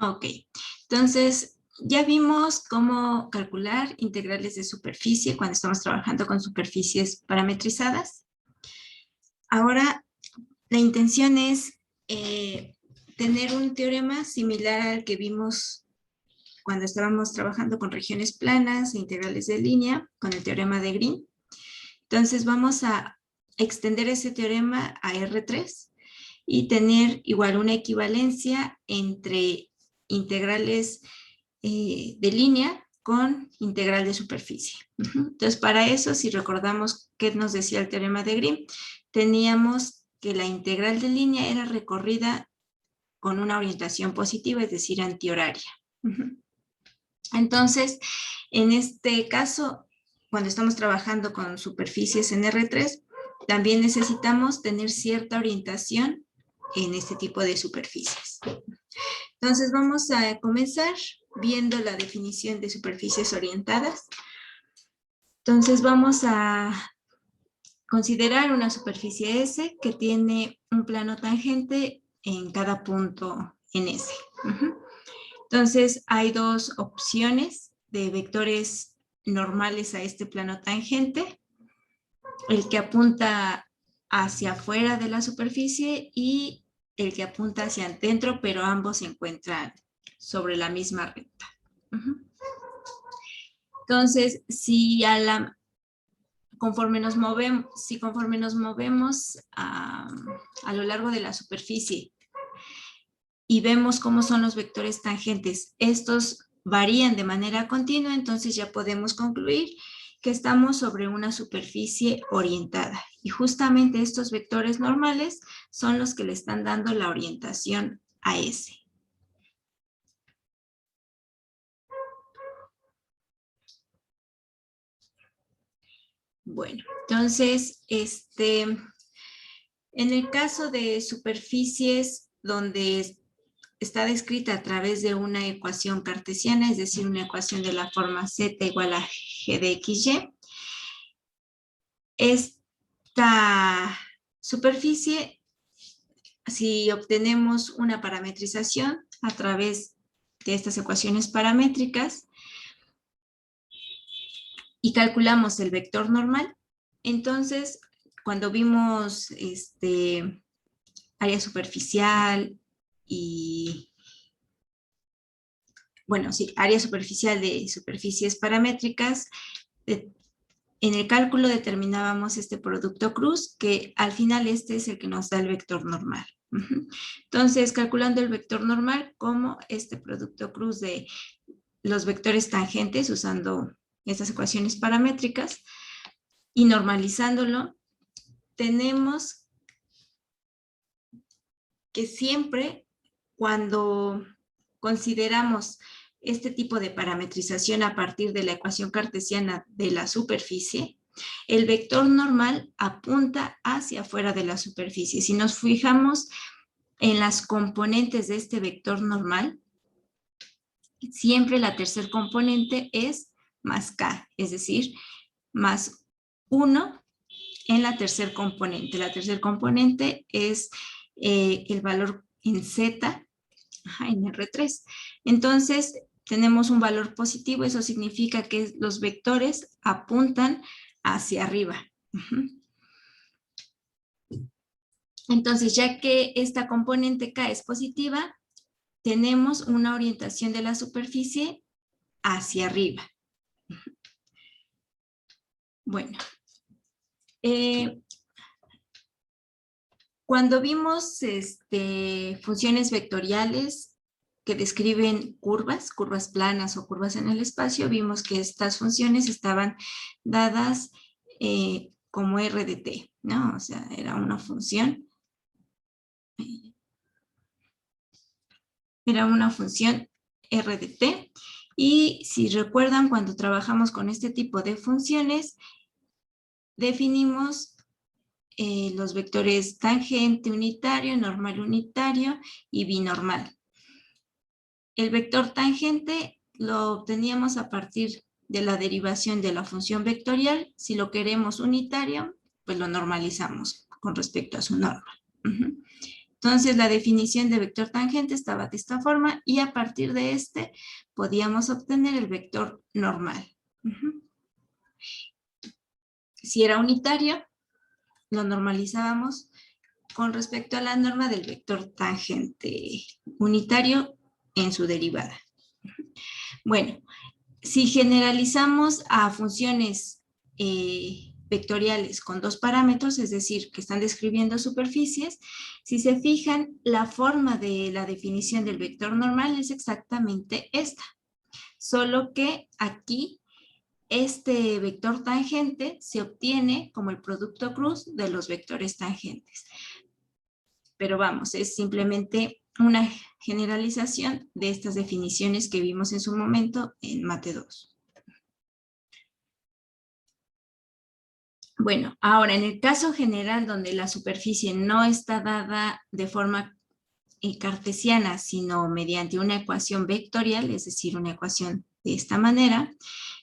Ok, entonces ya vimos cómo calcular integrales de superficie cuando estamos trabajando con superficies parametrizadas. Ahora, la intención es tener un teorema similar al que vimos cuando estábamos trabajando con regiones planas e integrales de línea, con el teorema de Green. Entonces vamos a extender ese teorema a R3 y tener igual una equivalencia entre integrales de línea con integral de superficie. Entonces, para eso, si recordamos qué nos decía el teorema de Green, teníamos que la integral de línea era recorrida con una orientación positiva, es decir, antihoraria. Entonces, en este caso, cuando estamos trabajando con superficies en R3, también necesitamos tener cierta orientación en este tipo de superficies. Entonces, vamos a comenzar viendo la definición de superficies orientadas. Entonces, vamos a considerar una superficie S que tiene un plano tangente en cada punto en S. Entonces, hay dos opciones de vectores normales a este plano tangente. El que apunta hacia afuera de la superficie y el que apunta hacia adentro, pero ambos se encuentran sobre la misma recta. Entonces, conforme nos movemos a lo largo de la superficie y vemos cómo son los vectores tangentes, estos varían de manera continua, entonces ya podemos concluir que estamos sobre una superficie orientada. Y justamente estos vectores normales son los que le están dando la orientación a S. Bueno, entonces, en el caso de superficies donde está descrita a través de una ecuación cartesiana, es decir, una ecuación de la forma z igual a g de xy, esta superficie, si obtenemos una parametrización a través de estas ecuaciones paramétricas y calculamos el vector normal, entonces cuando vimos área superficial y área superficial de superficies paramétricas, en el cálculo determinábamos este producto cruz, que al final este es el que nos da el vector normal. Entonces, calculando el vector normal como este producto cruz de los vectores tangentes, usando estas ecuaciones paramétricas, y normalizándolo, tenemos que siempre cuando consideramos este tipo de parametrización a partir de la ecuación cartesiana de la superficie, el vector normal apunta hacia afuera de la superficie. Si nos fijamos en las componentes de este vector normal, siempre la tercer componente es más k, es decir, más 1 en la tercer componente. La tercer componente es el valor en z, en R3. Entonces, tenemos un valor positivo, eso significa que los vectores apuntan hacia arriba. Entonces, ya que esta componente K es positiva, tenemos una orientación de la superficie hacia arriba. Bueno, cuando vimos funciones vectoriales que describen curvas planas o curvas en el espacio, vimos que estas funciones estaban dadas como R de t, ¿no? O sea, era una función. Era una función R de t. Y si recuerdan, cuando trabajamos con este tipo de funciones, definimos los vectores tangente unitario, normal unitario y binormal. El vector tangente lo obteníamos a partir de la derivación de la función vectorial. Si lo queremos unitario, pues lo normalizamos con respecto a su norma. Entonces, la definición de vector tangente estaba de esta forma y a partir de este podíamos obtener el vector normal. Si era unitario, lo normalizábamos con respecto a la norma del vector tangente unitario en su derivada. Bueno, si generalizamos a funciones vectoriales con dos parámetros, es decir, que están describiendo superficies, si se fijan, la forma de la definición del vector normal es exactamente esta, solo que aquí este vector tangente se obtiene como el producto cruz de los vectores tangentes. Pero vamos, es simplemente una generalización de estas definiciones que vimos en su momento en Mate 2. Bueno, ahora en el caso general donde la superficie no está dada de forma cartesiana, sino mediante una ecuación vectorial, es decir, una ecuación de esta manera,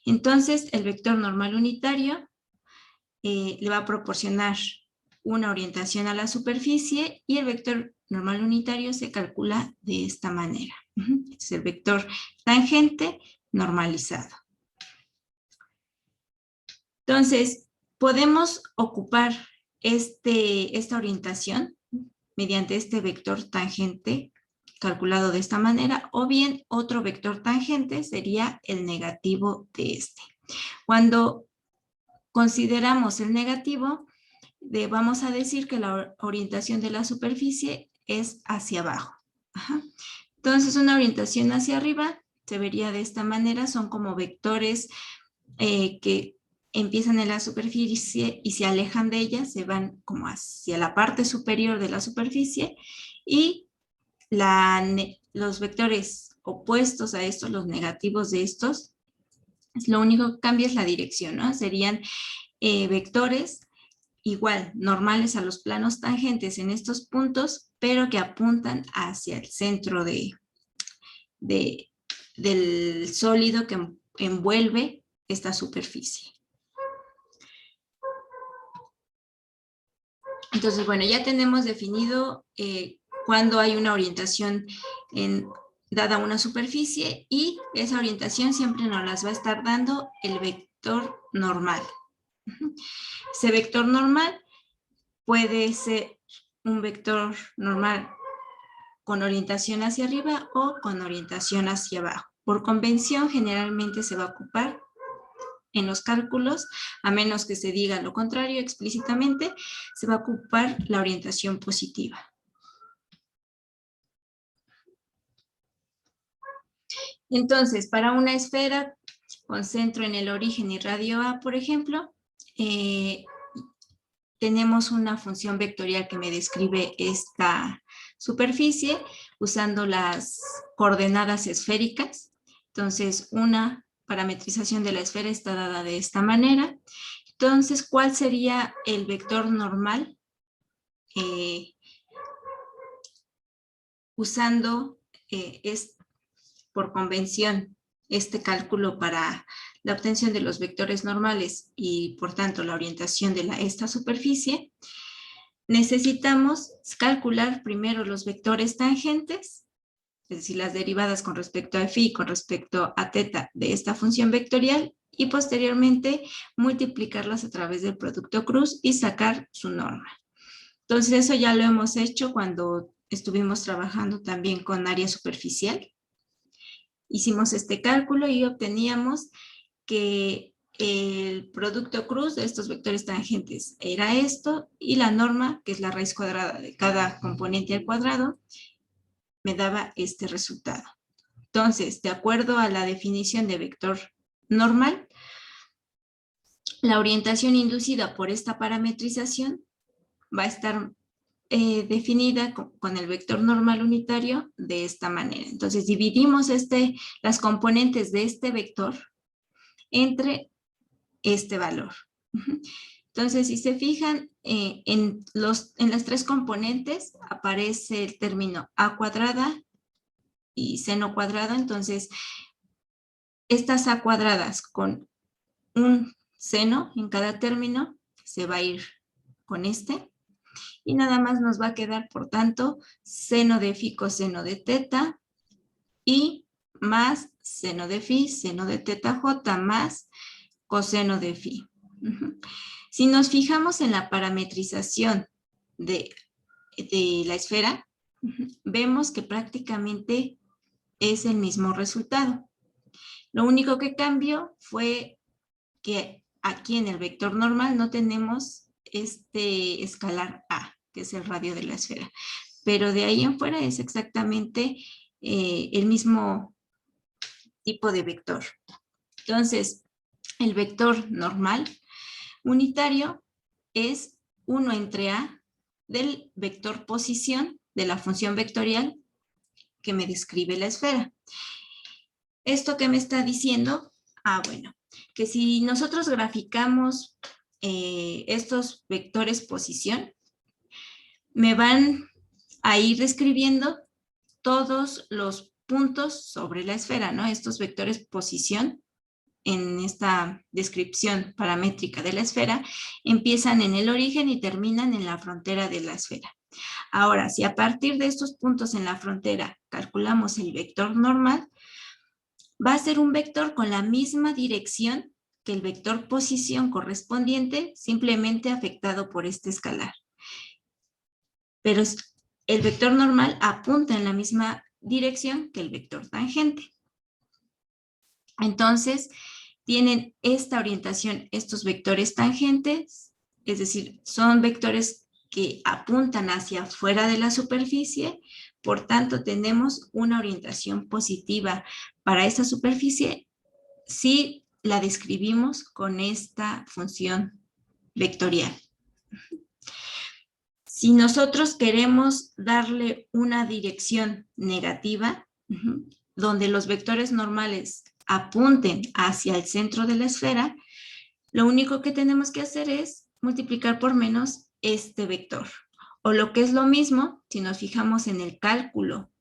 entonces el vector normal unitario le va a proporcionar una orientación a la superficie y el vector normal unitario se calcula de esta manera. Este es el vector tangente normalizado. Entonces, podemos ocupar esta orientación mediante este vector tangente calculado de esta manera, o bien otro vector tangente sería el negativo de este. Cuando consideramos el negativo, vamos a decir que la orientación de la superficie es hacia abajo. Entonces, una orientación hacia arriba se vería de esta manera, son como vectores que empiezan en la superficie y se alejan de ella, se van como hacia la parte superior de la superficie y los vectores opuestos a estos, los negativos de estos, lo único que cambia es la dirección, ¿no? Serían vectores igual, normales a los planos tangentes en estos puntos, pero que apuntan hacia el centro del sólido que envuelve esta superficie. Entonces, bueno, ya tenemos definido cuando hay una orientación dada a una superficie y esa orientación siempre nos las va a estar dando el vector normal. Ese vector normal puede ser un vector normal con orientación hacia arriba o con orientación hacia abajo. Por convención, generalmente se va a ocupar en los cálculos, a menos que se diga lo contrario explícitamente, se va a ocupar la orientación positiva. Entonces, para una esfera con centro en el origen y radio A, por ejemplo, tenemos una función vectorial que me describe esta superficie usando las coordenadas esféricas. Entonces, una parametrización de la esfera está dada de esta manera. Entonces, ¿cuál sería el vector normal? Usando por convención este cálculo para la obtención de los vectores normales y por tanto la orientación de esta superficie, necesitamos calcular primero los vectores tangentes, es decir, las derivadas con respecto a phi y con respecto a teta de esta función vectorial y posteriormente multiplicarlas a través del producto cruz y sacar su norma. Entonces eso ya lo hemos hecho cuando estuvimos trabajando también con área superficial. Hicimos este cálculo y obteníamos que el producto cruz de estos vectores tangentes era esto y la norma, que es la raíz cuadrada de cada componente al cuadrado, me daba este resultado. Entonces, de acuerdo a la definición de vector normal, la orientación inducida por esta parametrización va a estar definida con el vector normal unitario de esta manera. Entonces, dividimos las componentes de este vector entre este valor. Entonces, si se fijan, en las tres componentes aparece el término a cuadrada y seno cuadrado. Entonces, estas a cuadradas con un seno en cada término se va a ir con este. Y nada más nos va a quedar, por tanto, seno de phi coseno de teta y más seno de phi, seno de teta j más coseno de phi. Si nos fijamos en la parametrización de la esfera, vemos que prácticamente es el mismo resultado. Lo único que cambió fue que aquí en el vector normal no tenemos este escalar A, que es el radio de la esfera. Pero de ahí en fuera es exactamente el mismo tipo de vector. Entonces, el vector normal unitario es 1 entre A del vector posición de la función vectorial que me describe la esfera. ¿Esto qué me está diciendo? Bueno, que si nosotros graficamos estos vectores posición, me van a ir describiendo todos los puntos sobre la esfera, ¿no? Estos vectores posición en esta descripción paramétrica de la esfera empiezan en el origen y terminan en la frontera de la esfera. Ahora, si a partir de estos puntos en la frontera calculamos el vector normal, va a ser un vector con la misma dirección que el vector posición correspondiente, simplemente afectado por este escalar. Pero el vector normal apunta en la misma dirección que el vector tangente. Entonces, tienen esta orientación, estos vectores tangentes, es decir, son vectores que apuntan hacia afuera de la superficie, por tanto tenemos una orientación positiva para esta superficie si la describimos con esta función vectorial. Si nosotros queremos darle una dirección negativa, donde los vectores normales apunten hacia el centro de la esfera, lo único que tenemos que hacer es multiplicar por menos este vector. O lo que es lo mismo, si nos fijamos en el cálculo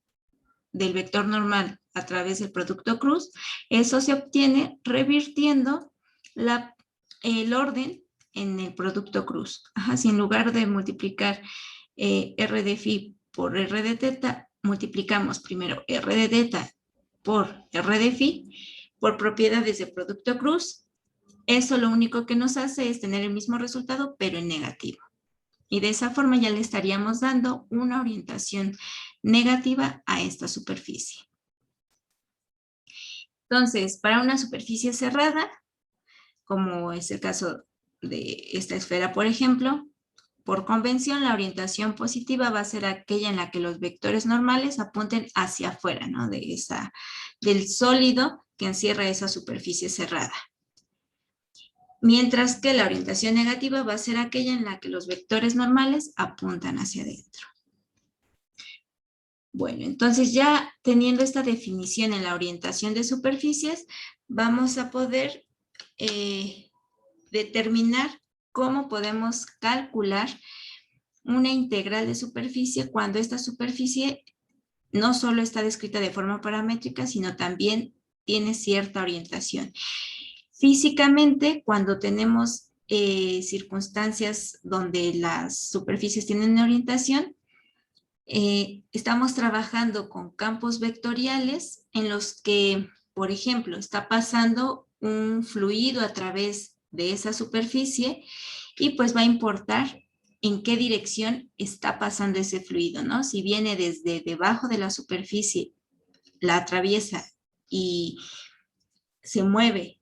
del vector normal a través del producto cruz, eso se obtiene revirtiendo el orden en el producto cruz. Si en lugar de multiplicar r de phi por r de teta, multiplicamos primero r de teta por r de phi, por propiedades de producto cruz, eso lo único que nos hace es tener el mismo resultado, pero en negativo. Y de esa forma ya le estaríamos dando una orientación negativa a esta superficie. Entonces, para una superficie cerrada, como es el caso de esta esfera, por ejemplo, por convención, la orientación positiva va a ser aquella en la que los vectores normales apunten hacia afuera, ¿no? Del sólido que encierra esa superficie cerrada. Mientras que la orientación negativa va a ser aquella en la que los vectores normales apuntan hacia adentro. Bueno, entonces ya teniendo esta definición en la orientación de superficies, vamos a poder determinar cómo podemos calcular una integral de superficie cuando esta superficie no solo está descrita de forma paramétrica, sino también tiene cierta orientación. Físicamente, cuando tenemos circunstancias donde las superficies tienen orientación, estamos trabajando con campos vectoriales en los que, por ejemplo, está pasando un fluido a través de esa superficie y pues va a importar en qué dirección está pasando ese fluido, ¿no? Si viene desde debajo de la superficie, la atraviesa y se mueve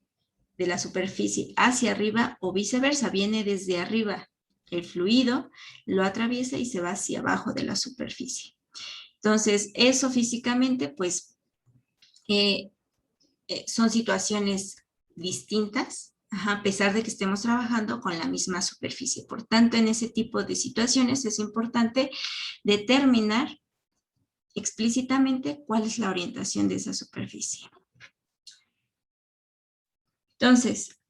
de la superficie hacia arriba o viceversa, viene desde arriba el fluido, lo atraviesa y se va hacia abajo de la superficie. Entonces, eso físicamente, pues, son situaciones distintas, a pesar de que estemos trabajando con la misma superficie. Por tanto, en ese tipo de situaciones es importante determinar explícitamente cuál es la orientación de esa superficie. Entonces,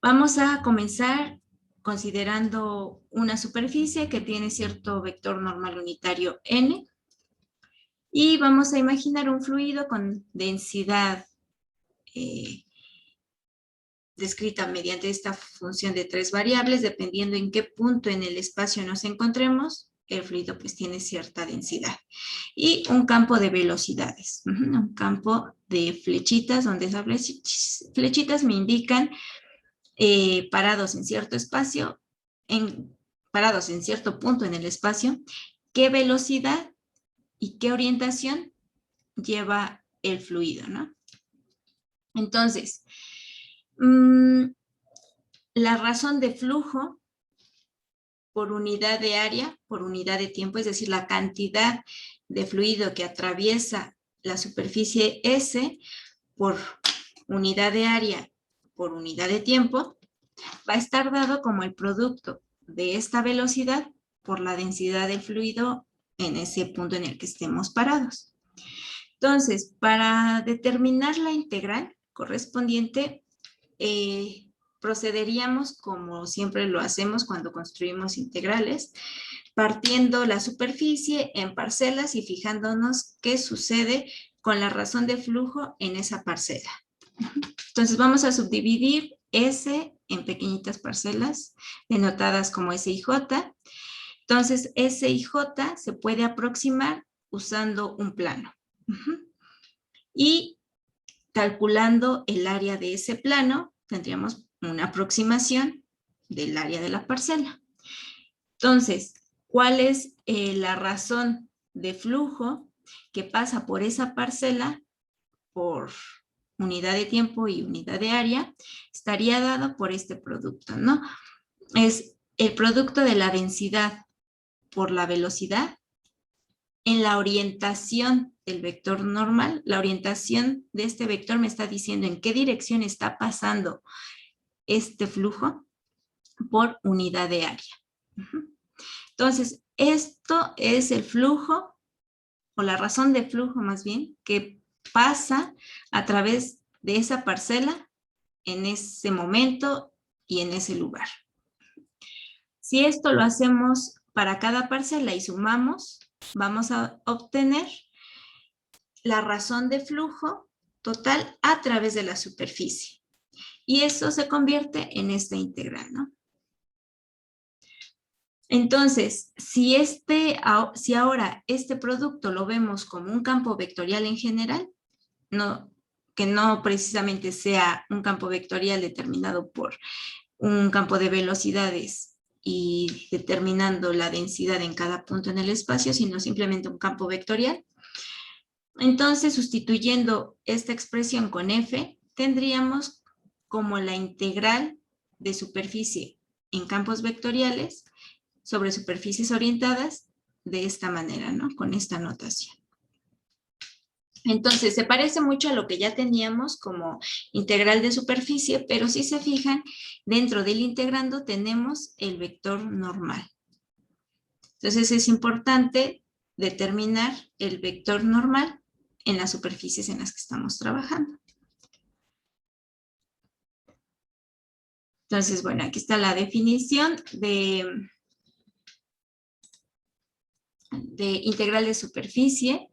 vamos a comenzar considerando una superficie que tiene cierto vector normal unitario n y vamos a imaginar un fluido con densidad descrita mediante esta función de 3 variables, dependiendo en qué punto en el espacio nos encontremos, el fluido pues tiene cierta densidad. Y un campo de velocidades, un campo de flechitas, donde esas flechitas me indican parados en cierto espacio, parados en cierto punto en el espacio, qué velocidad y qué orientación lleva el fluido, ¿no? Entonces, la razón de flujo por unidad de área, por unidad de tiempo, es decir, la cantidad de fluido que atraviesa la superficie S por unidad de área por unidad de tiempo, va a estar dado como el producto de esta velocidad por la densidad del fluido en ese punto en el que estemos parados. Entonces, para determinar la integral correspondiente, procederíamos como siempre lo hacemos cuando construimos integrales, partiendo la superficie en parcelas y fijándonos qué sucede con la razón de flujo en esa parcela. Entonces vamos a subdividir S en pequeñitas parcelas denotadas como S y J. Entonces S y J se puede aproximar usando un plano. Y calculando el área de ese plano, tendríamos una aproximación del área de la parcela. Entonces, ¿cuál es la razón de flujo que pasa por esa parcela por unidad de tiempo y unidad de área? Estaría dado por este producto, ¿no? Es el producto de la densidad por la velocidad en la orientación del vector normal. La orientación de este vector me está diciendo en qué dirección está pasando este flujo por unidad de área. Entonces, esto es el flujo, o la razón de flujo más bien, que pasa a través de esa parcela en ese momento y en ese lugar. Si esto lo hacemos para cada parcela y sumamos, vamos a obtener la razón de flujo total a través de la superficie. Y eso se convierte en esta integral, ¿no? Entonces, si ahora este producto lo vemos como un campo vectorial en general, que no precisamente sea un campo vectorial determinado por un campo de velocidades y determinando la densidad en cada punto en el espacio, sino simplemente un campo vectorial. Entonces, sustituyendo esta expresión con f, tendríamos como la integral de superficie en campos vectoriales sobre superficies orientadas de esta manera, ¿no? Con esta notación. Entonces, se parece mucho a lo que ya teníamos como integral de superficie, pero si se fijan, dentro del integrando tenemos el vector normal. Entonces, es importante determinar el vector normal en las superficies en las que estamos trabajando. Entonces, bueno, aquí está la definición de integral de superficie,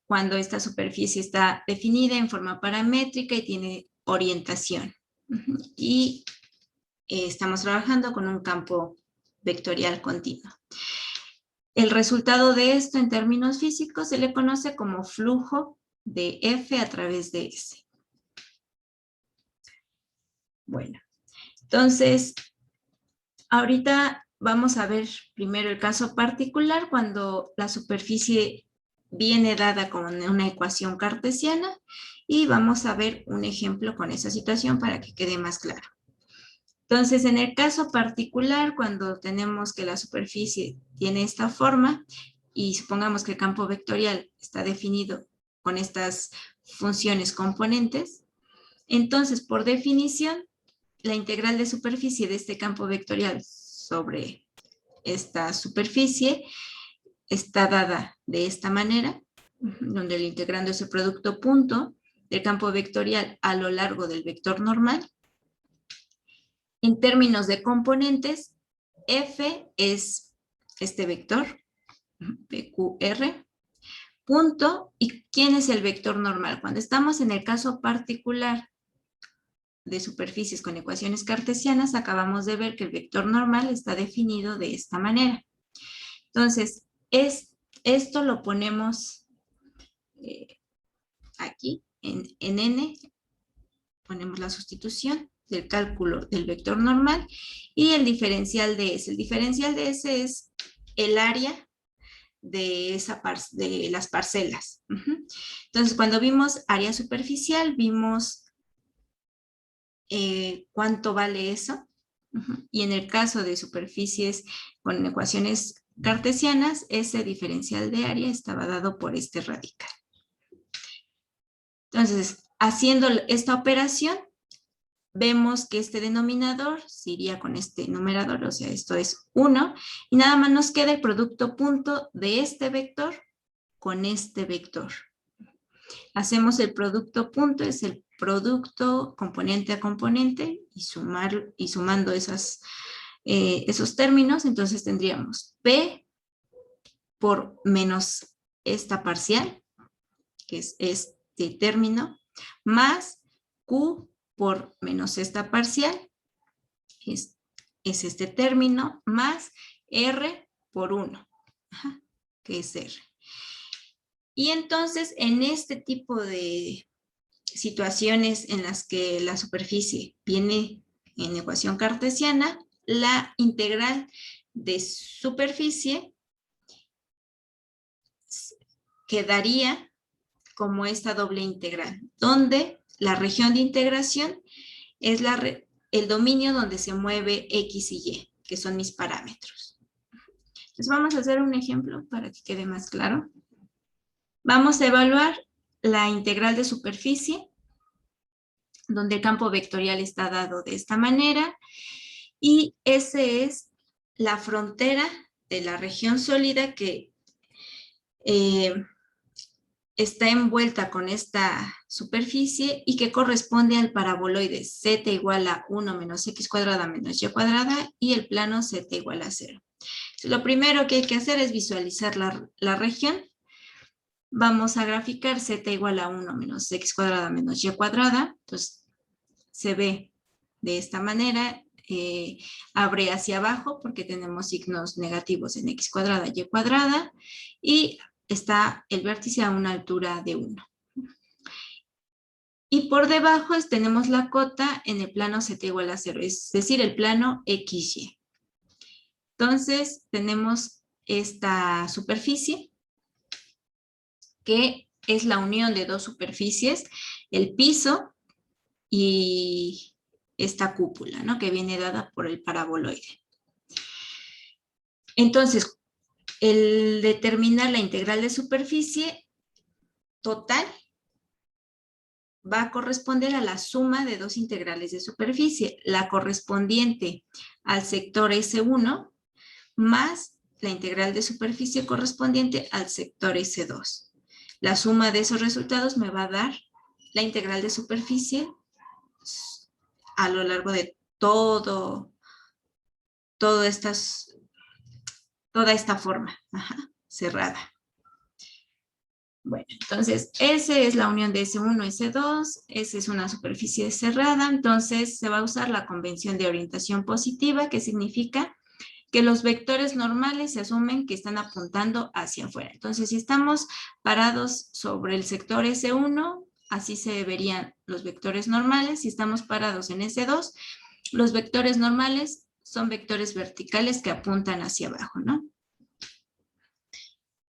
cuando esta superficie está definida en forma paramétrica y tiene orientación. Y estamos trabajando con un campo vectorial continuo. El resultado de esto en términos físicos se le conoce como flujo de F a través de S. Bueno, entonces, ahorita vamos a ver primero el caso particular cuando la superficie viene dada con una ecuación cartesiana y vamos a ver un ejemplo con esa situación para que quede más claro. Entonces, en el caso particular, cuando tenemos que la superficie tiene esta forma y supongamos que el campo vectorial está definido con estas funciones componentes, entonces, por definición, la integral de superficie de este campo vectorial sobre esta superficie está dada de esta manera, donde el integrando es el producto punto del campo vectorial a lo largo del vector normal. En términos de componentes, F es este vector, PQR, punto, ¿y quién es el vector normal? Cuando estamos en el caso particular de superficies con ecuaciones cartesianas, acabamos de ver que el vector normal está definido de esta manera. Entonces, esto lo ponemos aquí en n, ponemos la sustitución del cálculo del vector normal y el diferencial de S. El diferencial de S es el área de las parcelas. Entonces, cuando vimos área superficial, vimos cuánto vale eso. Y en el caso de superficies con ecuaciones cartesianas, ese diferencial de área estaba dado por este radical. Entonces, haciendo esta operación, vemos que este denominador se iría con este numerador, o sea, esto es 1, y nada más nos queda el producto punto de este vector con este vector. Hacemos el producto punto, es el producto componente a componente, y sumando esos términos, entonces tendríamos P por menos esta parcial, que es este término, más Q por menos esta parcial, es este término, más R por 1, que es R. Y entonces, en este tipo de situaciones en las que la superficie viene en ecuación cartesiana, la integral de superficie quedaría como esta doble integral, donde la región de integración es el dominio donde se mueve X y Y, que son mis parámetros. Entonces vamos a hacer un ejemplo para que quede más claro. Vamos a evaluar la integral de superficie, donde el campo vectorial está dado de esta manera, y esa es la frontera de la región sólida que está envuelta con esta superficie y que corresponde al paraboloide z igual a 1 menos x cuadrada menos y cuadrada y el plano z igual a 0. Entonces, lo primero que hay que hacer es visualizar la región. Vamos a graficar z igual a 1 menos x cuadrada menos y cuadrada. Entonces, se ve de esta manera. Abre hacia abajo porque tenemos signos negativos en x cuadrada y cuadrada. Y está el vértice a una altura de 1. Y por debajo tenemos la cota en el plano z igual a 0, es decir, el plano XY. Entonces, tenemos esta superficie, que es la unión de dos superficies, el piso y esta cúpula, ¿no?, que viene dada por el paraboloide. Entonces, el determinar la integral de superficie total va a corresponder a la suma de dos integrales de superficie, la correspondiente al sector S1 más la integral de superficie correspondiente al sector S2. La suma de esos resultados me va a dar la integral de superficie a lo largo de toda esta forma cerrada. Bueno, entonces, S es la unión de S1 y S2, S es una superficie cerrada, entonces se va a usar la convención de orientación positiva, que significa que los vectores normales se asumen que están apuntando hacia afuera. Entonces, si estamos parados sobre el sector S1, así se verían los vectores normales. Si estamos parados en S2, los vectores normales son vectores verticales que apuntan hacia abajo, ¿no?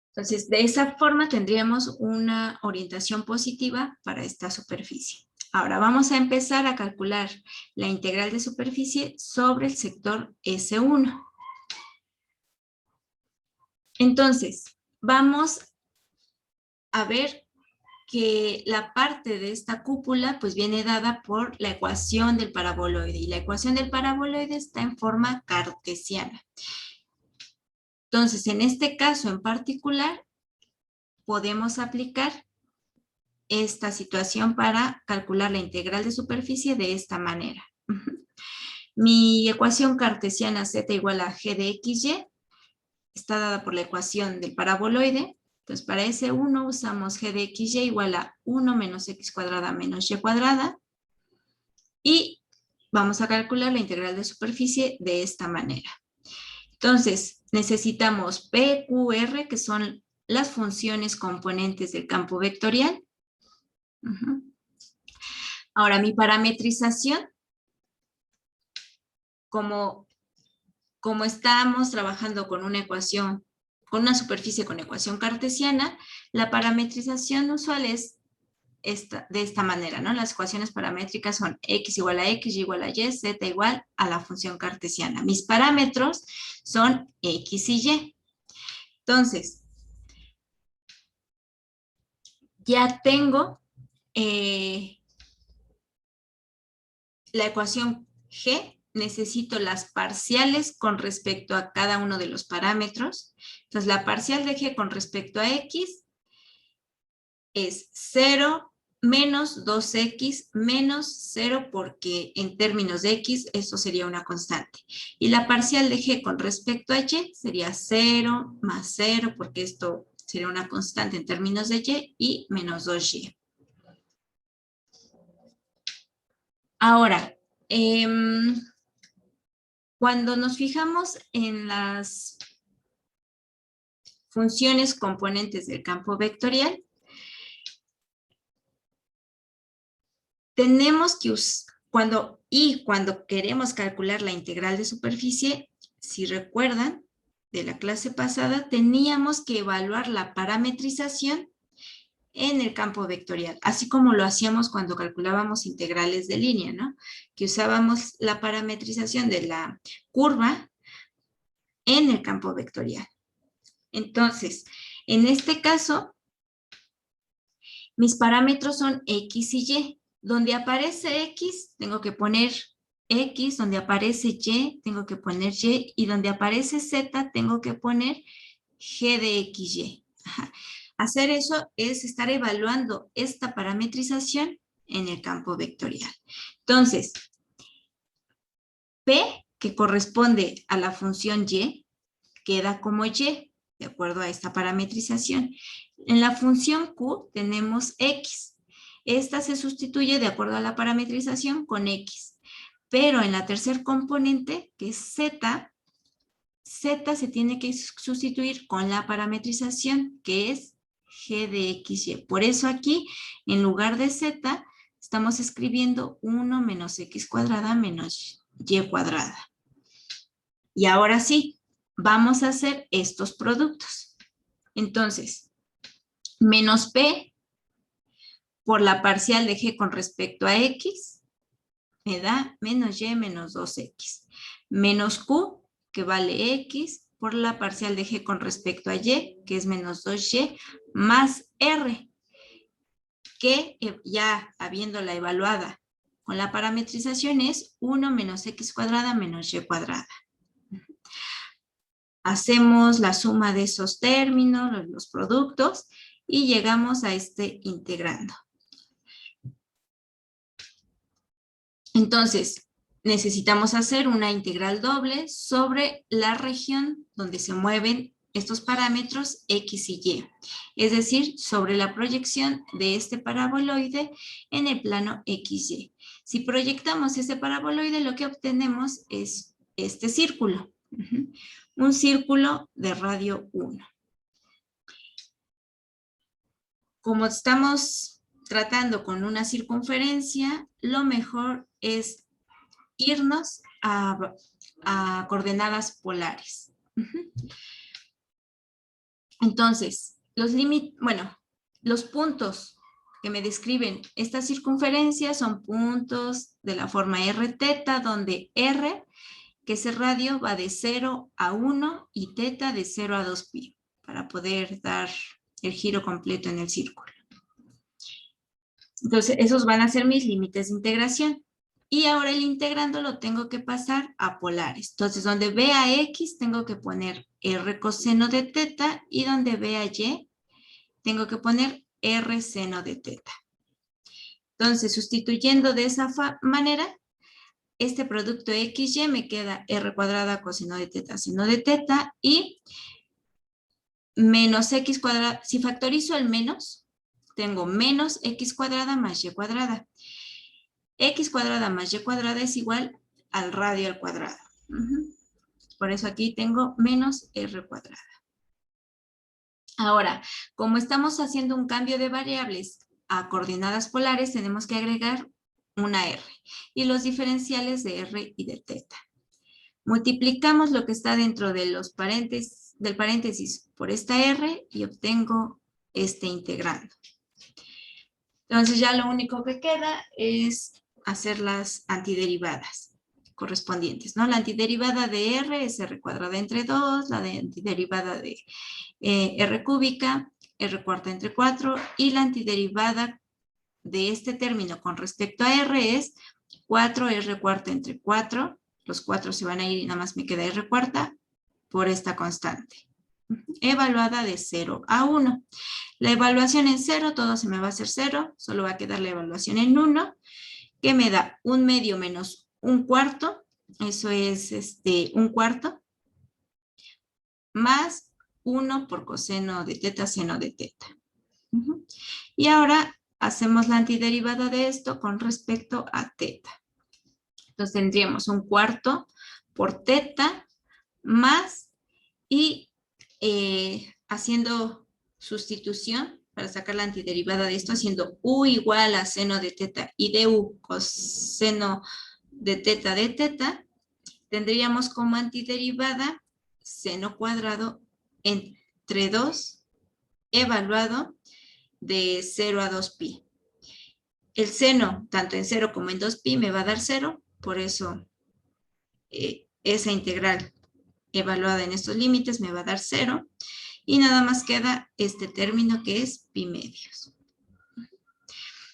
Entonces, de esa forma tendríamos una orientación positiva para esta superficie. Ahora vamos a empezar a calcular la integral de superficie sobre el sector S1. Entonces, vamos a ver que la parte de esta cúpula pues viene dada por la ecuación del paraboloide, y la ecuación del paraboloide está en forma cartesiana. Entonces, en este caso en particular, podemos aplicar esta situación para calcular la integral de superficie de esta manera. Mi ecuación cartesiana z igual a g de xy está dada por la ecuación del paraboloide. Entonces, para S1 usamos g de xy igual a 1 menos x cuadrada menos y cuadrada Y vamos a calcular la integral de superficie de esta manera. Entonces, necesitamos P, Q, R, que son las funciones componentes del campo vectorial. Ahora, mi parametrización, como estamos trabajando con una ecuación, con una superficie con ecuación cartesiana, la parametrización usual es de esta manera, ¿no? Las ecuaciones paramétricas son x igual a x, y igual a y, z igual a la función cartesiana. Mis parámetros son x y y. Entonces, ya tengo la ecuación g, necesito las parciales con respecto a cada uno de los parámetros. Entonces, la parcial de g con respecto a x es 0 menos 2x menos 0, porque en términos de x esto sería una constante. Y la parcial de g con respecto a y sería 0 más 0, porque esto sería una constante en términos de y menos 2y. Ahora, cuando nos fijamos en las funciones componentes del campo vectorial, tenemos que cuando queremos calcular la integral de superficie, si recuerdan de la clase pasada, teníamos que evaluar la parametrización en el campo vectorial, así como lo hacíamos cuando calculábamos integrales de línea, ¿no? Que usábamos la parametrización de la curva en el campo vectorial. Entonces, en este caso, mis parámetros son x y y. Donde aparece x, tengo que poner x, donde aparece y, tengo que poner y, y donde aparece z, tengo que poner g de xy. Hacer eso es estar evaluando esta parametrización en el campo vectorial. Entonces, P, que corresponde a la función y, queda como y, de acuerdo a esta parametrización. En la función Q tenemos x. Esta se sustituye de acuerdo a la parametrización con x. Pero en la tercer componente, que es z, z se tiene que sustituir con la parametrización, que es g de xy. Por eso aquí, en lugar de z, estamos escribiendo 1 menos x cuadrada menos y cuadrada. Y ahora sí, vamos a hacer estos productos. Entonces, menos p por la parcial de g con respecto a x, me da menos y menos 2x. Menos q, que vale x, por la parcial de g con respecto a y, que es menos 2y, más r, que ya habiéndola evaluada con la parametrización es 1 menos x cuadrada menos y cuadrada. Hacemos la suma de esos términos, los productos, y llegamos a este integrando. Entonces, necesitamos hacer una integral doble sobre la región donde se mueven estos parámetros x y y. Es decir, sobre la proyección de este paraboloide en el plano XY. Si proyectamos ese paraboloide, lo que obtenemos es este círculo. Un círculo de radio 1. Como estamos tratando con una circunferencia, lo mejor es irnos a coordenadas polares. Entonces, los puntos que me describen esta circunferencia son puntos de la forma r teta, donde r, que es el radio, va de 0 a 1 y teta de 0 a 2pi, para poder dar el giro completo en el círculo. Entonces, esos van a ser mis límites de integración. Y ahora el integrando lo tengo que pasar a polares. Entonces, donde vea x, tengo que poner r coseno de teta, y donde vea y, tengo que poner r seno de teta. Entonces, sustituyendo de esa manera, este producto xy me queda r cuadrada coseno de teta seno de teta, y menos x cuadrada. Si factorizo el menos, tengo menos x cuadrada más y cuadrada. X cuadrada más Y cuadrada es igual al radio al cuadrado. Por eso aquí tengo menos R cuadrada. Ahora, como estamos haciendo un cambio de variables a coordenadas polares, tenemos que agregar una R y los diferenciales de R y de teta. Multiplicamos lo que está dentro de los del paréntesis por esta R y obtengo este integrando. Entonces ya lo único que queda es hacer las antiderivadas correspondientes, ¿no? La antiderivada de R es R cuadrada entre 2, la de antiderivada de R cúbica, R cuarta entre 4, y la antiderivada de este término con respecto a R es 4R cuarta entre 4, los 4 se van a ir y nada más me queda R cuarta por esta constante, evaluada de 0 a 1. La evaluación en 0, todo se me va a hacer 0, solo va a quedar la evaluación en 1, que me da 1/2 menos 1/4, eso es 1/4, más 1 por coseno de teta, seno de teta. Y ahora hacemos la antiderivada de esto con respecto a teta. Entonces tendríamos 1/4 por teta más, y haciendo sustitución para sacar la antiderivada de esto, haciendo u igual a seno de teta y de u coseno de teta, tendríamos como antiderivada seno cuadrado entre 2 evaluado de 0 a 2pi. El seno, tanto en 0 como en 2pi, me va a dar 0, por eso esa integral evaluada en estos límites me va a dar 0, y nada más queda este término que es pi medios.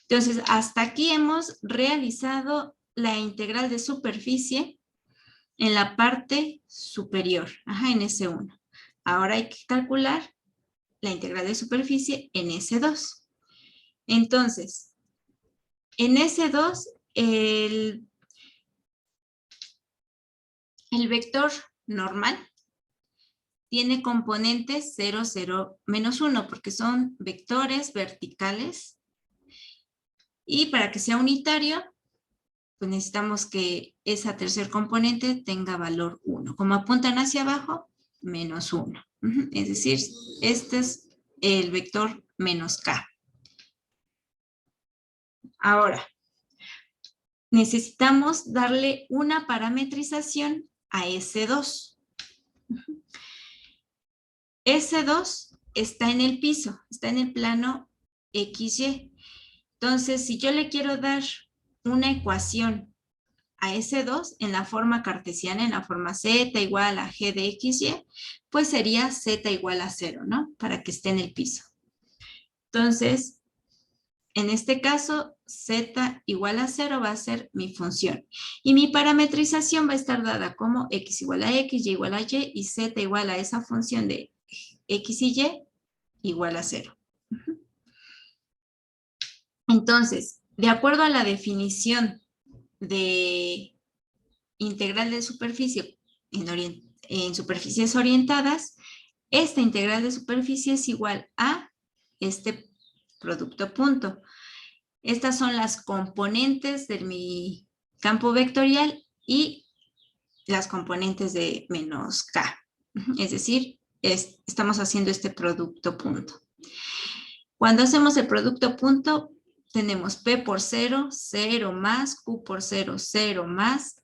Entonces, hasta aquí hemos realizado la integral de superficie en la parte superior, en S1. Ahora hay que calcular la integral de superficie en S2. Entonces, en S2, el vector normal tiene componentes 0, 0, menos 1, porque son vectores verticales. Y para que sea unitario, pues necesitamos que esa tercer componente tenga valor 1. Como apuntan hacia abajo, menos 1. Es decir, este es el vector menos k. Ahora, necesitamos darle una parametrización a S2. S2 está en el piso, está en el plano XY. Entonces, si yo le quiero dar una ecuación a S2 en la forma cartesiana, en la forma z igual a g de XY, pues sería z igual a 0, ¿no? Para que esté en el piso. Entonces, en este caso, z igual a 0 va a ser mi función. Y mi parametrización va a estar dada como x igual a x, y igual a y z igual a esa función de x y y igual a 0. Entonces, de acuerdo a la definición de integral de superficie en superficies orientadas, esta integral de superficie es igual a este producto punto. Estas son las componentes de mi campo vectorial y las componentes de menos k. Es decir, estamos haciendo este producto punto. Cuando hacemos el producto punto, tenemos P por 0, 0 más, Q por 0, 0 más,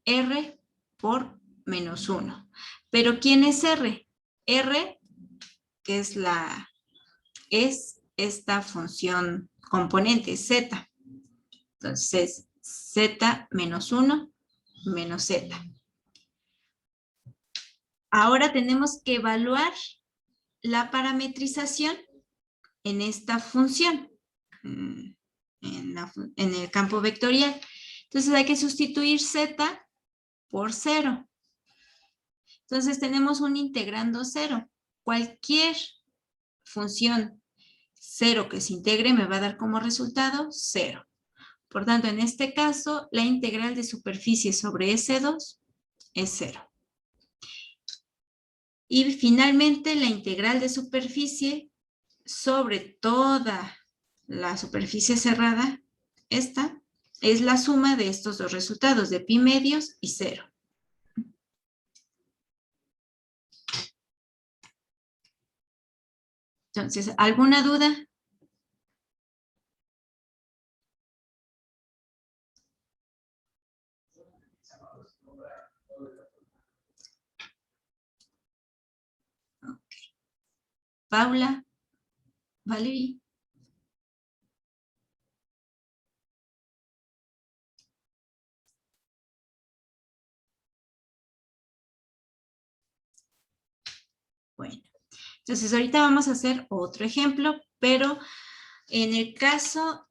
R por menos 1. Pero ¿quién es R? R, que es esta función componente, Z. Entonces, Z menos 1 menos Z. Ahora tenemos que evaluar la parametrización en esta función, en el campo vectorial. Entonces hay que sustituir Z por 0. Entonces tenemos un integrando 0. Cualquier función 0 que se integre me va a dar como resultado 0. Por tanto, en este caso, la integral de superficie sobre S2 es 0. Y finalmente, la integral de superficie sobre toda la superficie cerrada, esta, es la suma de estos dos resultados, de pi medios y 0. Entonces, ¿alguna duda? Okay. Paula, Valerie. Bueno, entonces ahorita vamos a hacer otro ejemplo, pero en el caso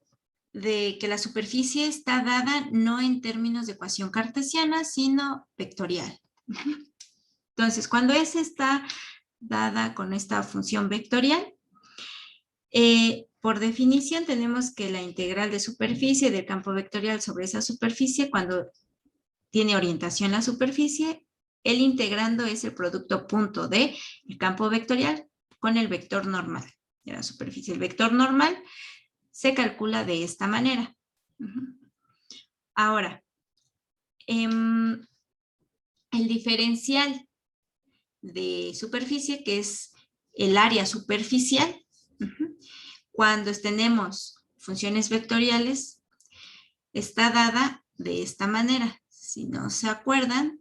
de que la superficie está dada no en términos de ecuación cartesiana, sino vectorial. Entonces, cuando S está dada con esta función vectorial, por definición tenemos que la integral de superficie del campo vectorial sobre esa superficie, cuando tiene orientación la superficie, el integrando es el producto punto de el campo vectorial con el vector normal de la superficie. El vector normal se calcula de esta manera. Ahora, el diferencial de superficie, que es el área superficial, cuando tenemos funciones vectoriales, está dada de esta manera. Si no se acuerdan,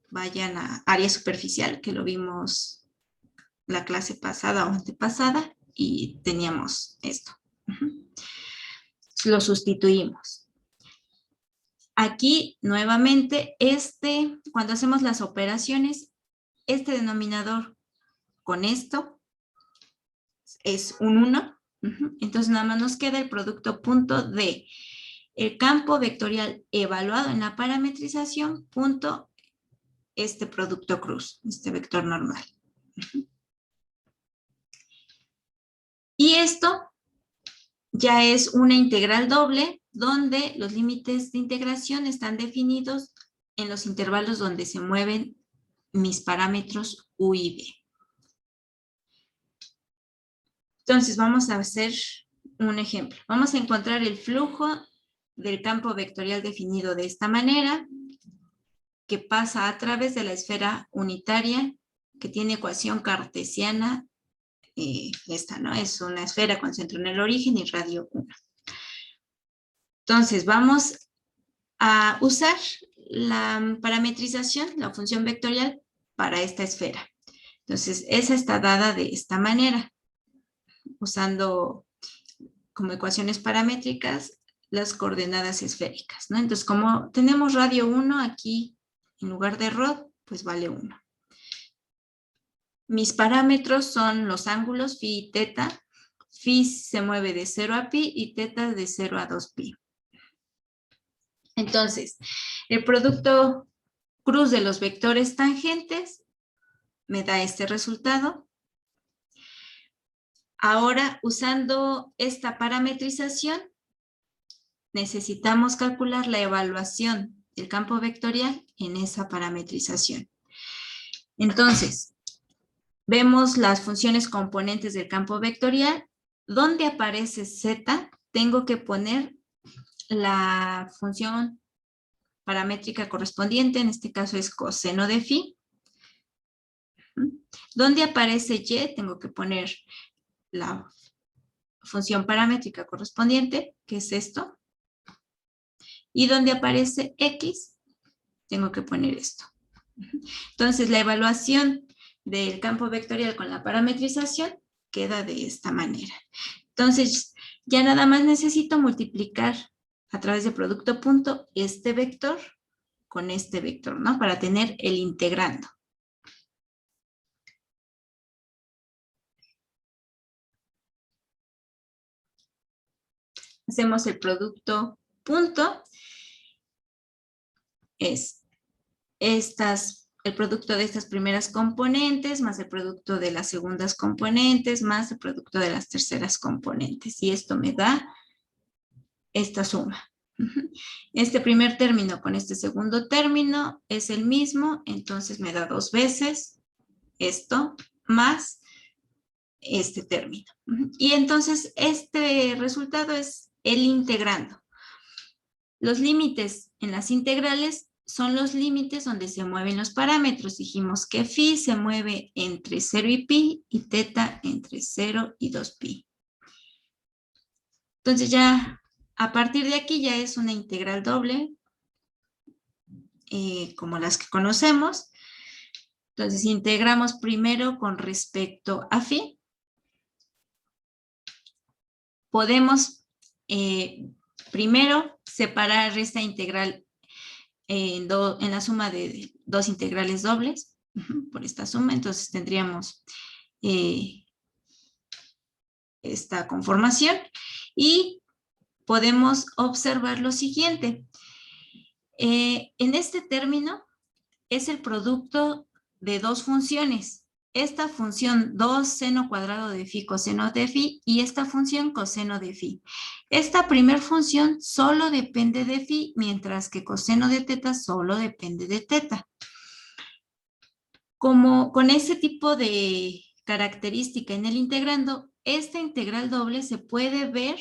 vayan a área superficial, que lo vimos la clase pasada o antepasada, y teníamos esto. Lo sustituimos. Aquí, nuevamente, cuando hacemos las operaciones, este denominador con esto es un 1. Entonces, nada más nos queda el producto punto de el campo vectorial evaluado en la parametrización punto este producto cruz, este vector normal. Y esto ya es una integral doble donde los límites de integración están definidos en los intervalos donde se mueven mis parámetros u y b. Entonces vamos a hacer un ejemplo. Vamos a encontrar el flujo del campo vectorial definido de esta manera, que pasa a través de la esfera unitaria, que tiene ecuación cartesiana. Esta, ¿no? Es una esfera con centro en el origen y radio 1. Entonces, vamos a usar la parametrización, la función vectorial, para esta esfera. Entonces, esa está dada de esta manera, usando como ecuaciones paramétricas las coordenadas esféricas, ¿no? Entonces, como tenemos radio 1 aquí, en lugar de rho, pues vale 1. Mis parámetros son los ángulos phi y teta. Phi se mueve de 0 a pi y teta de 0 a 2 pi. Entonces, el producto cruz de los vectores tangentes me da este resultado. Ahora, usando esta parametrización, necesitamos calcular la evaluación del campo vectorial en esa parametrización. Entonces, vemos las funciones componentes del campo vectorial. Donde aparece z, tengo que poner la función paramétrica correspondiente, en este caso es coseno de phi. Donde aparece y, tengo que poner la función paramétrica correspondiente, que es esto. Y donde aparece x, tengo que poner esto. Entonces, la evaluación del campo vectorial con la parametrización queda de esta manera. Entonces, ya nada más necesito multiplicar a través de producto punto este vector con este vector, ¿no? Para tener el integrando. Hacemos el producto punto, es el producto de estas primeras componentes, más el producto de las segundas componentes, más el producto de las terceras componentes. Y esto me da esta suma. Este primer término con este segundo término es el mismo, entonces me da 2 veces esto más este término. Y entonces este resultado es el integrando. Los límites en las integrales son los límites donde se mueven los parámetros. Dijimos que phi se mueve entre 0 y pi y teta entre 0 y 2pi. Entonces ya a partir de aquí ya es una integral doble, como las que conocemos. Entonces integramos primero con respecto a phi. Podemos primero separar esta integral en la suma de dos integrales dobles, por esta suma. Entonces tendríamos esta conformación y podemos observar lo siguiente. En este término es el producto de dos funciones. Esta función 2 seno cuadrado de phi coseno de phi y esta función coseno de phi. Esta primera función solo depende de phi, mientras que coseno de teta solo depende de teta. Como con ese tipo de característica en el integrando, esta integral doble se puede ver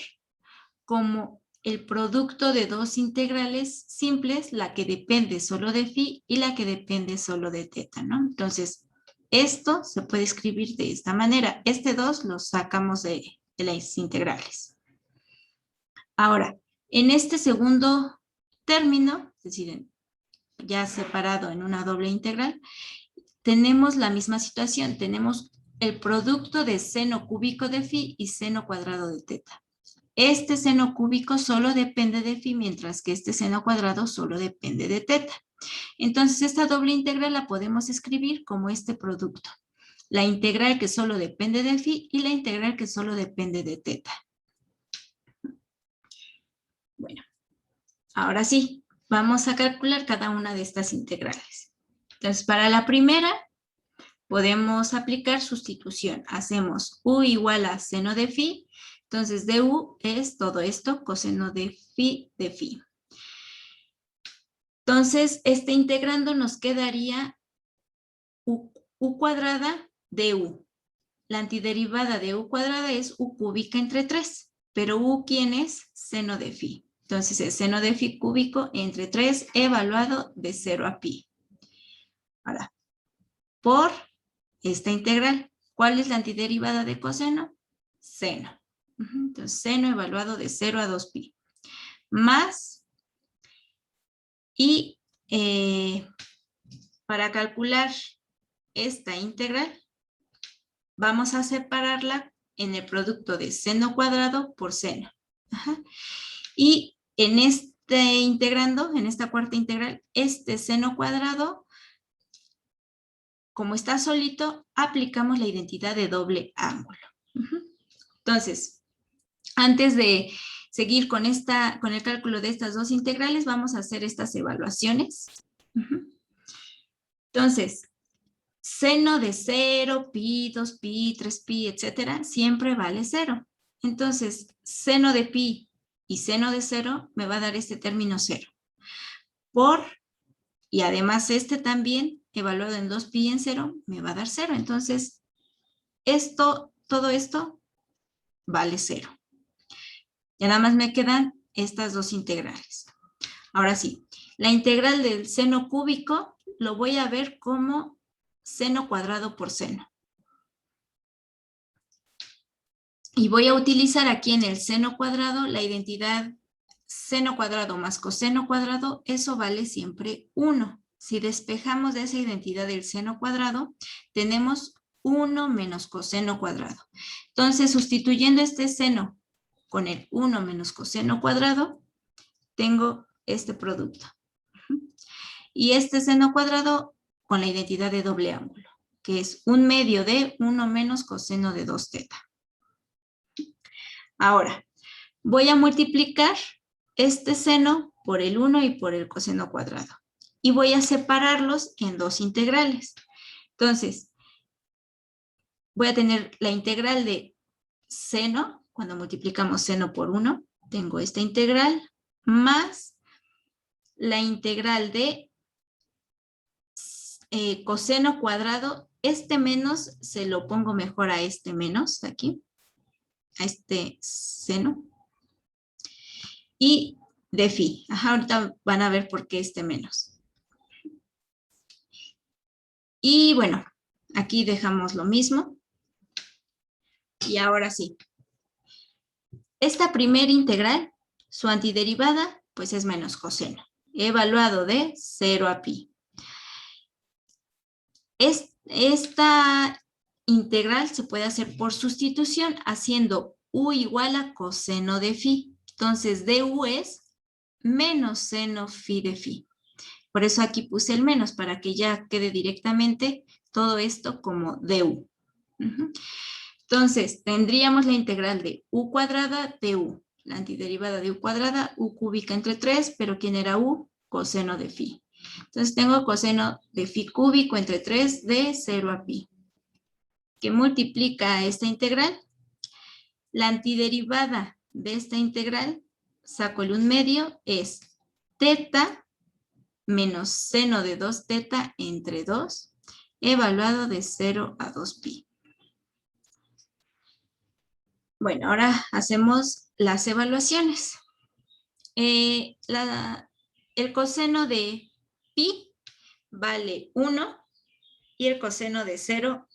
como el producto de dos integrales simples, la que depende solo de phi y la que depende solo de teta, ¿no? Entonces, esto se puede escribir de esta manera. Este 2 lo sacamos de las integrales. Ahora, en este segundo término, es decir, ya separado en una doble integral, tenemos la misma situación. Tenemos el producto de seno cúbico de phi y seno cuadrado de teta. Este seno cúbico solo depende de phi, mientras que este seno cuadrado solo depende de teta. Entonces, esta doble integral la podemos escribir como este producto. La integral que solo depende de phi y la integral que solo depende de teta. Bueno, ahora sí, vamos a calcular cada una de estas integrales. Entonces, para la primera, podemos aplicar sustitución. Hacemos u igual a seno de phi. Entonces, du es todo esto, coseno de phi de phi. Entonces, este integrando nos quedaría u cuadrada de u. La antiderivada de u cuadrada es u cúbica entre 3, pero u, ¿quién es? Seno de phi. Entonces, es seno de phi cúbico entre 3 evaluado de 0 a pi. Ahora, por esta integral, ¿cuál es la antiderivada de coseno? Seno. Entonces, seno evaluado de 0 a 2pi. Más, y para calcular esta integral, vamos a separarla en el producto de seno cuadrado por seno. Y en este integrando, en esta cuarta integral, este seno cuadrado, como está solito, aplicamos la identidad de doble ángulo. Entonces, antes de seguir con el cálculo de estas dos integrales, vamos a hacer estas evaluaciones. Entonces, seno de 0, pi, 2pi, 3pi, etcétera, siempre vale 0. Entonces, seno de pi y seno de 0 me va a dar este término 0. Y además este también, evaluado en 2pi en 0, me va a dar 0. Entonces, todo esto vale 0. Ya nada más me quedan estas dos integrales. Ahora sí, la integral del seno cúbico lo voy a ver como seno cuadrado por seno. Y voy a utilizar aquí en el seno cuadrado la identidad seno cuadrado más coseno cuadrado, eso vale siempre 1. Si despejamos de esa identidad del seno cuadrado, tenemos 1 menos coseno cuadrado. Entonces, sustituyendo este seno con el 1 menos coseno cuadrado, tengo este producto. Y este seno cuadrado con la identidad de doble ángulo, que es 1/2 de 1 menos coseno de 2 teta. Ahora, voy a multiplicar este seno por el 1 y por el coseno cuadrado. Y voy a separarlos en dos integrales. Entonces, voy a tener la integral de seno, cuando multiplicamos seno por 1, tengo esta integral, más la integral de coseno cuadrado. Este menos se lo pongo mejor a este menos, de aquí, a este seno. Y de phi. Ajá, ahorita van a ver por qué este menos. Y bueno, aquí dejamos lo mismo. Y ahora sí. Esta primera integral, su antiderivada, pues es menos coseno. Evaluado de 0 a pi. Esta integral se puede hacer por sustitución haciendo u igual a coseno de phi. Entonces, du es menos seno phi de phi. Por eso aquí puse el menos, para que ya quede directamente todo esto como du. Entonces, tendríamos la integral de u cuadrada de u. La antiderivada de u cuadrada, u cúbica entre 3, pero ¿quién era u? Coseno de phi. Entonces tengo coseno de phi cúbico entre 3 de 0 a pi. ¿Qué multiplica esta integral? La antiderivada de esta integral, saco el 1/2, es teta menos seno de 2 teta entre 2, evaluado de 0 a 2 pi. Bueno, ahora hacemos las evaluaciones. El coseno de pi vale 1 y el coseno de 0,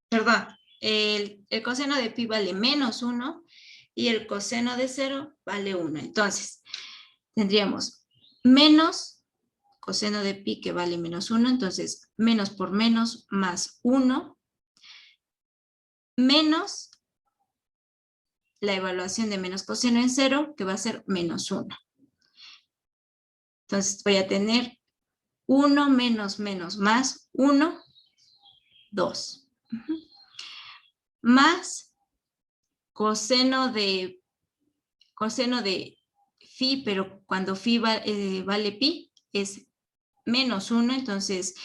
perdón, el coseno de pi vale menos 1 y el coseno de 0 vale 1. Entonces, tendríamos menos coseno de pi que vale menos 1, entonces menos por menos más 1, menos la evaluación de menos coseno en 0, que va a ser menos 1. Entonces voy a tener 1 menos menos más 1, 2. Más coseno de phi, pero cuando phi vale pi, es menos 1, entonces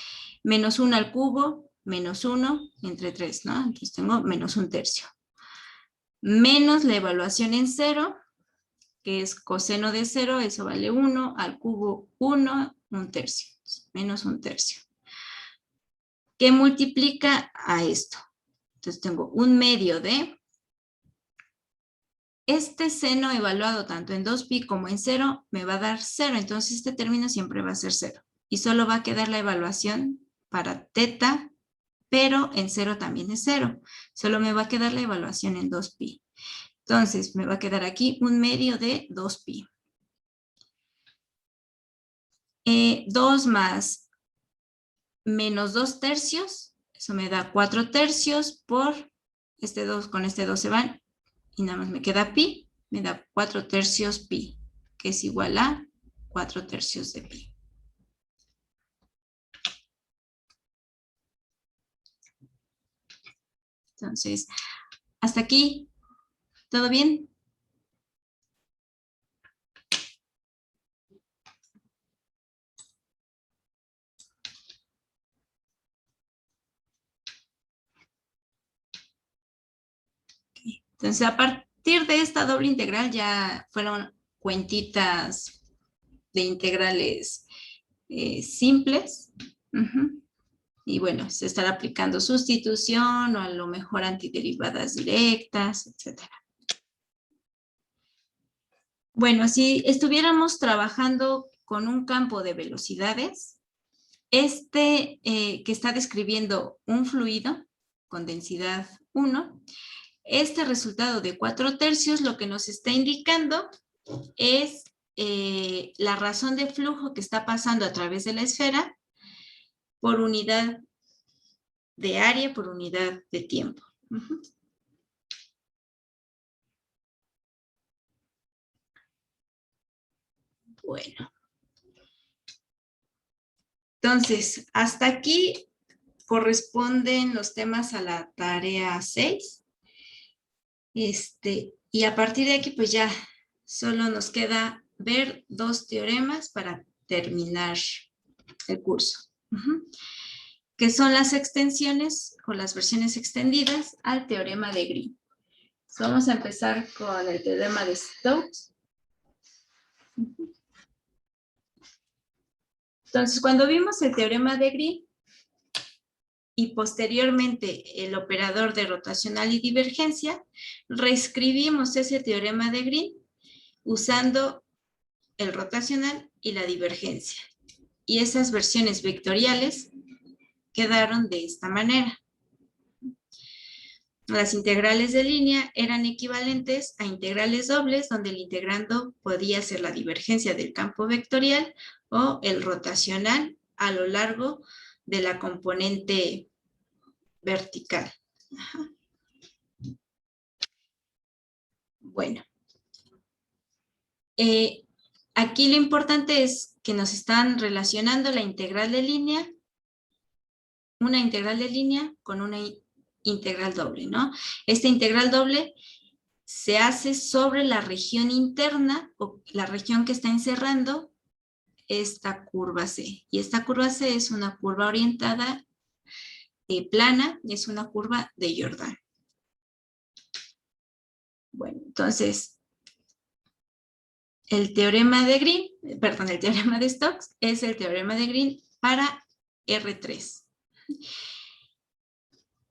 menos 1 al cubo, menos 1 entre 3, ¿no? Entonces tengo menos 1/3. Menos la evaluación en 0, que es coseno de 0, eso vale 1, al cubo 1, 1/3, menos 1/3. ¿Qué multiplica a esto? Entonces tengo 1/2 de este seno evaluado tanto en 2pi como en 0 me va a dar 0, entonces este término siempre va a ser 0. Y solo va a quedar la evaluación para teta, pero en 0 también es 0. Solo me va a quedar la evaluación en 2pi. Entonces me va a quedar aquí 1/2 de 2pi. 2 más menos 2/3, eso me da 4/3 por este 2, con este 2 se van, y nada más me queda pi, me da 4/3 pi, que es igual a 4/3 de pi. Entonces, hasta aquí, ¿todo bien? Entonces, a partir de esta doble integral ya fueron cuentitas de integrales simples. Y bueno, se estará aplicando sustitución o a lo mejor antiderivadas directas, etc. Bueno, si estuviéramos trabajando con un campo de velocidades, que está describiendo un fluido con densidad 1, este resultado de 4/3 lo que nos está indicando es la razón de flujo que está pasando a través de la esfera por unidad de área, por unidad de tiempo. Bueno. Entonces, hasta aquí corresponden los temas a la tarea 6. Y a partir de aquí, pues ya solo nos queda ver 2 teoremas para terminar el curso. Que son las extensiones o las versiones extendidas al teorema de Green. Vamos a empezar con el teorema de Stokes. Entonces, cuando vimos el teorema de Green y posteriormente el operador de rotacional y divergencia, reescribimos ese teorema de Green usando el rotacional y la divergencia. Y esas versiones vectoriales quedaron de esta manera. Las integrales de línea eran equivalentes a integrales dobles, donde el integrando podía ser la divergencia del campo vectorial o el rotacional a lo largo de la componente vertical. Ajá. Bueno, aquí lo importante es que nos están relacionando la integral de línea, una integral de línea con una integral doble, ¿no? Esta integral doble se hace sobre la región interna o la región que está encerrando esta curva C. Y esta curva C es una curva orientada plana, es una curva de Jordan. Bueno, entonces, el teorema de Stokes es el teorema de Green para R3.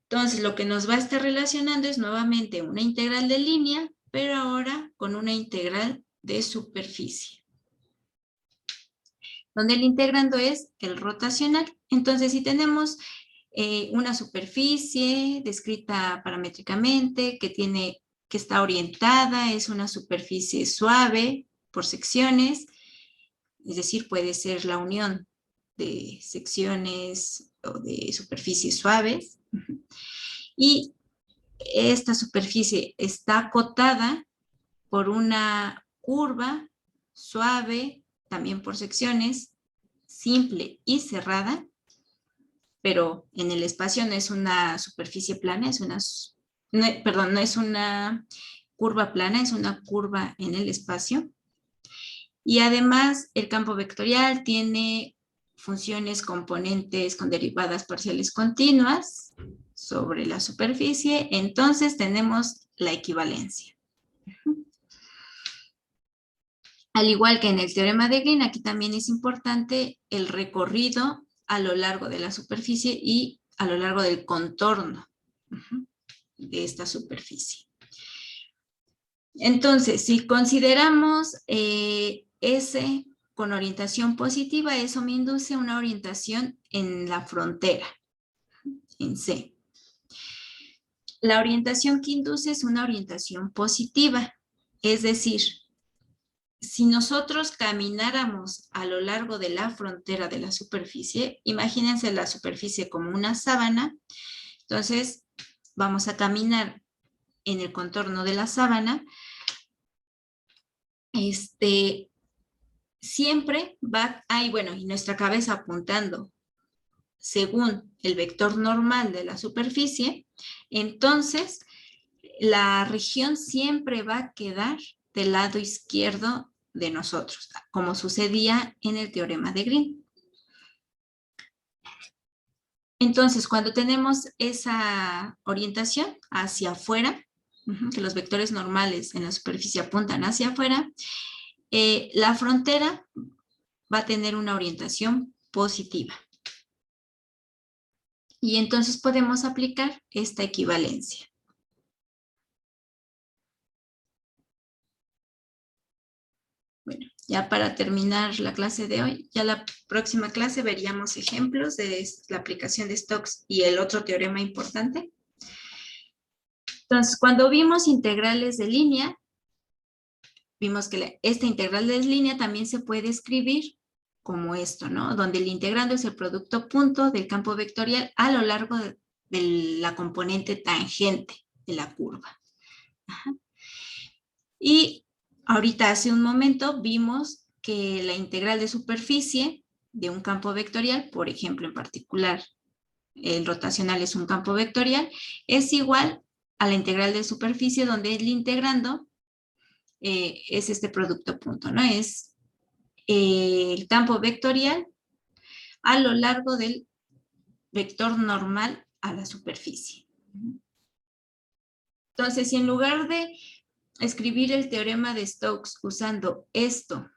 Entonces, lo que nos va a estar relacionando es nuevamente una integral de línea, pero ahora con una integral de superficie, donde el integrando es el rotacional. Entonces, si tenemos una superficie descrita paramétricamente, que está orientada, es una superficie suave por secciones, es decir, puede ser la unión de secciones o de superficies suaves. Y esta superficie está acotada por una curva suave, también por secciones, simple y cerrada, pero en el espacio no es una superficie plana, no es una curva plana, es una curva en el espacio. Y además el campo vectorial tiene funciones componentes con derivadas parciales continuas sobre la superficie, entonces tenemos la equivalencia. Al igual que en el teorema de Green, aquí también es importante el recorrido a lo largo de la superficie y a lo largo del contorno de esta superficie. Entonces, si consideramos S con orientación positiva, eso me induce una orientación en la frontera, en C. La orientación que induce es una orientación positiva, es decir, si nosotros camináramos a lo largo de la frontera de la superficie, imagínense la superficie como una sábana, entonces vamos a caminar en el contorno de la sábana, siempre va, y nuestra cabeza apuntando según el vector normal de la superficie, entonces la región siempre va a quedar del lado izquierdo de nosotros, como sucedía en el teorema de Green. Entonces, cuando tenemos esa orientación hacia afuera, que los vectores normales en la superficie apuntan hacia afuera, la frontera va a tener una orientación positiva. Y entonces podemos aplicar esta equivalencia. Bueno, ya para terminar la clase de hoy, ya la próxima clase veríamos ejemplos de la aplicación de Stokes y el otro teorema importante. Entonces, cuando vimos integrales de línea, vimos que esta integral de línea también se puede escribir como esto, ¿no? Donde el integrando es el producto punto del campo vectorial a lo largo de la componente tangente de la curva. Ajá. Y ahorita hace un momento vimos que la integral de superficie de un campo vectorial, por ejemplo en particular el rotacional es un campo vectorial, es igual a la integral de superficie donde el integrando es este producto punto, ¿no? Es el campo vectorial a lo largo del vector normal a la superficie. Entonces, si en lugar de escribir el teorema de Stokes usando esto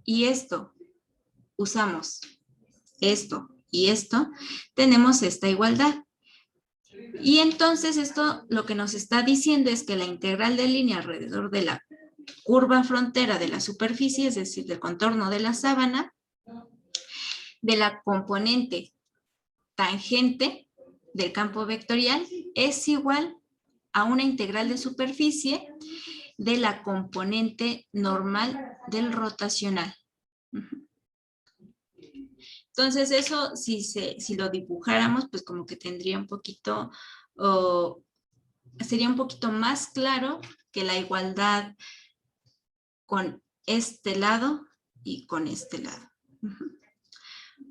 y esto, usamos esto y esto, tenemos esta igualdad. Y entonces esto lo que nos está diciendo es que la integral de línea alrededor de la curva frontera de la superficie, es decir, del contorno de la sábana, de la componente tangente del campo vectorial es igual a una integral de superficie de la componente normal del rotacional. Entonces eso, si lo dibujáramos, pues como que tendría un poquito, sería un poquito más claro que la igualdad con este lado y con este lado.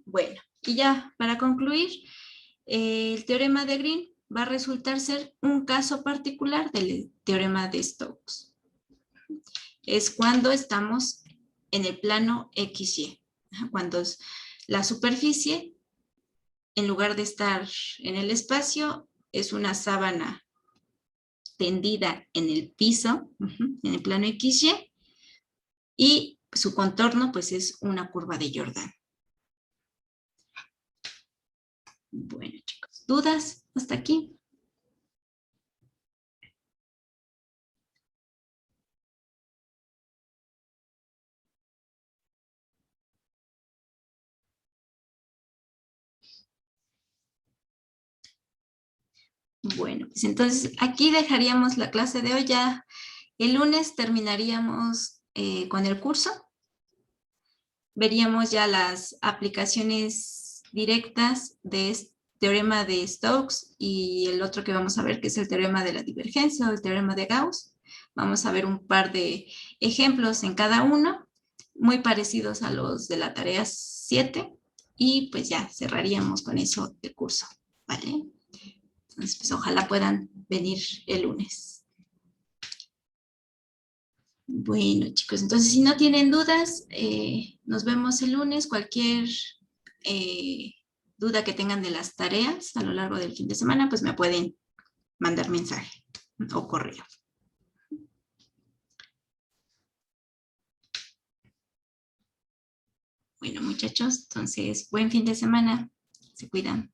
Bueno, y ya para concluir, el teorema de Green va a resultar ser un caso particular del teorema de Stokes. Es cuando estamos en el plano XY, cuando la superficie, en lugar de estar en el espacio, es una sábana tendida en el piso, en el plano XY, y su contorno pues es una curva de Jordan. Bueno, chicos, ¿dudas hasta aquí? Bueno, pues entonces aquí dejaríamos la clase de hoy. Ya el lunes terminaríamos con el curso. Veríamos ya las aplicaciones directas de este teorema de Stokes y el otro que vamos a ver, que es el teorema de la divergencia o el teorema de Gauss. Vamos a ver un par de ejemplos en cada uno, muy parecidos a los de la tarea 7, y pues ya cerraríamos con eso el curso, ¿vale? Entonces, pues ojalá puedan venir el lunes. Bueno, chicos, entonces si no tienen dudas, nos vemos el lunes. Cualquier duda que tengan de las tareas a lo largo del fin de semana, pues me pueden mandar mensaje o correo. Bueno, muchachos, entonces buen fin de semana. Se cuidan.